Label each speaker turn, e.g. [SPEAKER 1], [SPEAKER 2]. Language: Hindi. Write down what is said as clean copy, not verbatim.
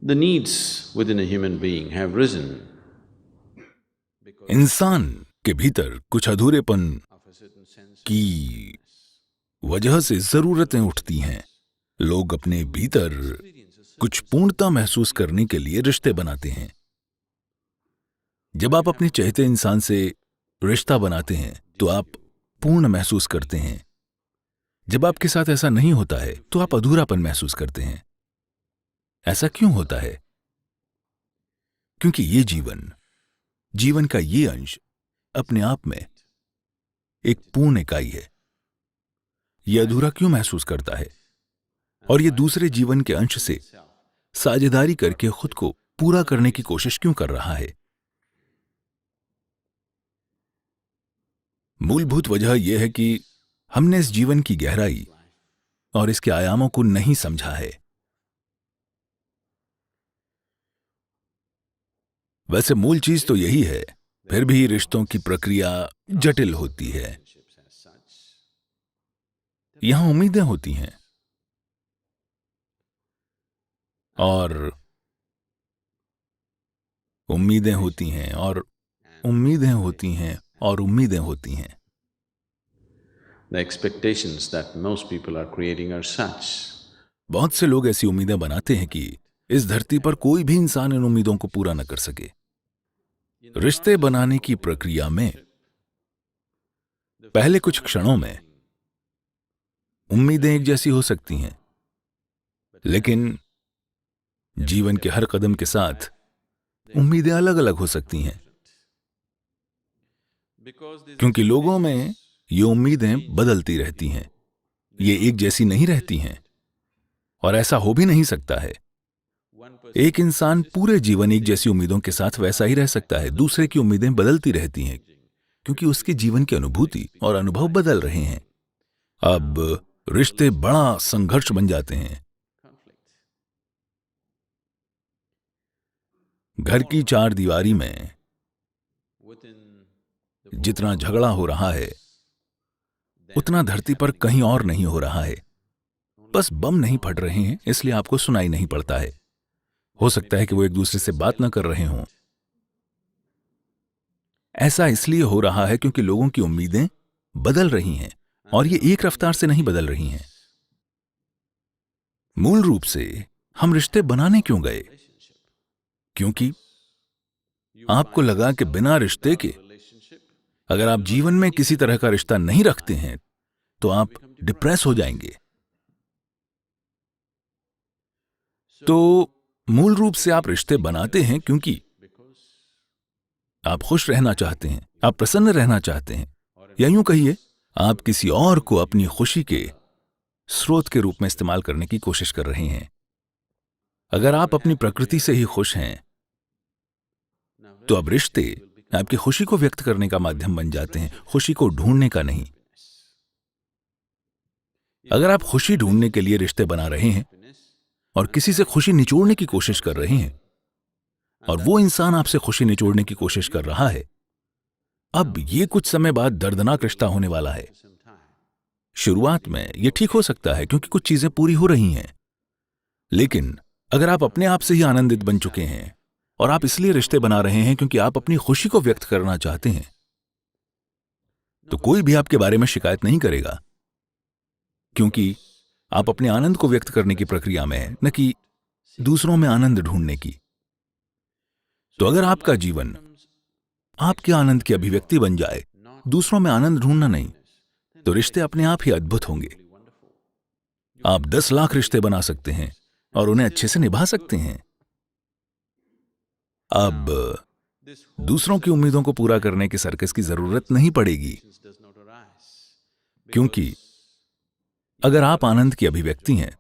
[SPEAKER 1] The needs within a human being have risen
[SPEAKER 2] इंसान के भीतर कुछ अधूरेपन
[SPEAKER 1] of a certain sense
[SPEAKER 2] की वजह से जरूरतें उठती हैं। लोग अपने भीतर कुछ पूर्णता महसूस करने के लिए रिश्ते बनाते हैं। जब आप अपने चाहते इंसान से रिश्ता बनाते हैं तो आप पूर्ण महसूस करते हैं। जब आपके साथ ऐसा नहीं होता है तो आप अधूरापन महसूस करते हैं। ऐसा क्यों होता है? क्योंकि ये जीवन का ये अंश अपने आप में एक पूर्ण इकाई है। यह अधूरा क्यों महसूस करता है और ये दूसरे जीवन के अंश से साझेदारी करके खुद को पूरा करने की कोशिश क्यों कर रहा है? मूलभूत वजह यह है कि हमने इस जीवन की गहराई और इसके आयामों को नहीं समझा है। वैसे मूल चीज तो यही है, फिर भी रिश्तों की प्रक्रिया जटिल होती है। यहां उम्मीदें होती हैं और उम्मीदें होती हैं और उम्मीदें होती हैं और उम्मीदें होती हैं।
[SPEAKER 1] The expectations that most people are creating are such.
[SPEAKER 2] बहुत से लोग ऐसी उम्मीदें बनाते हैं कि इस धरती पर कोई भी इंसान इन उम्मीदों को पूरा न कर सके। रिश्ते बनाने की प्रक्रिया में पहले कुछ क्षणों में उम्मीदें एक जैसी हो सकती हैं, लेकिन जीवन के हर कदम के साथ उम्मीदें अलग अलग हो सकती हैं, क्योंकि लोगों में ये उम्मीदें बदलती रहती हैं। ये एक जैसी नहीं रहती हैं और ऐसा हो भी नहीं सकता है। एक इंसान पूरे जीवन एक जैसी उम्मीदों के साथ वैसा ही रह सकता है। दूसरे की उम्मीदें बदलती रहती हैं क्योंकि उसके जीवन की अनुभूति और अनुभव बदल रहे हैं। अब रिश्ते बड़ा संघर्ष बन जाते हैं। घर की चार दीवारी में जितना झगड़ा हो रहा है उतना धरती पर कहीं और नहीं हो रहा है। बस बम नहीं फट रहे हैं, इसलिए आपको सुनाई नहीं पड़ता है। हो सकता है कि वो एक दूसरे से बात न कर रहे हों। ऐसा इसलिए हो रहा है क्योंकि लोगों की उम्मीदें बदल रही हैं और ये एक रफ्तार से नहीं बदल रही हैं। मूल रूप से हम रिश्ते बनाने क्यों गए? क्योंकि आपको लगा कि बिना रिश्ते के अगर आप जीवन में किसी तरह का रिश्ता नहीं रखते हैं तो आप डिप्रेस हो जाएंगे। तो मूल रूप से आप रिश्ते बनाते हैं क्योंकि आप खुश रहना चाहते हैं, आप प्रसन्न रहना चाहते हैं, या यूं कहिए आप किसी और को अपनी खुशी के स्रोत के रूप में इस्तेमाल करने की कोशिश कर रहे हैं। अगर आप अपनी प्रकृति से ही खुश हैं तो अब रिश्ते आपकी खुशी को व्यक्त करने का माध्यम बन जाते हैं, खुशी को ढूंढने का नहीं। अगर आप खुशी ढूंढने के लिए रिश्ते बना रहे हैं और किसी से खुशी निचोड़ने की कोशिश कर रहे हैं और वो इंसान आपसे खुशी निचोड़ने की कोशिश कर रहा है, अब ये कुछ समय बाद दर्दनाक रिश्ता होने वाला है। शुरुआत में ये ठीक हो सकता है क्योंकि कुछ चीजें पूरी हो रही हैं, लेकिन अगर आप अपने आप से ही आनंदित बन चुके हैं और आप इसलिए रिश्ते बना रहे हैं क्योंकि आप अपनी खुशी को व्यक्त करना चाहते हैं, तो कोई भी आपके बारे में शिकायत नहीं करेगा, क्योंकि आप अपने आनंद को व्यक्त करने की प्रक्रिया में हैं, न कि दूसरों में आनंद ढूंढने की। तो अगर आपका जीवन आपके आनंद की अभिव्यक्ति बन जाए, दूसरों में आनंद ढूंढना नहीं, तो रिश्ते अपने आप ही अद्भुत होंगे। आप 10 लाख रिश्ते बना सकते हैं और उन्हें अच्छे से निभा सकते हैं। अब दूसरों की उम्मीदों को पूरा करने के सर्कस की जरूरत नहीं पड़ेगी, क्योंकि अगर आप आनंद की अभिव्यक्ति हैं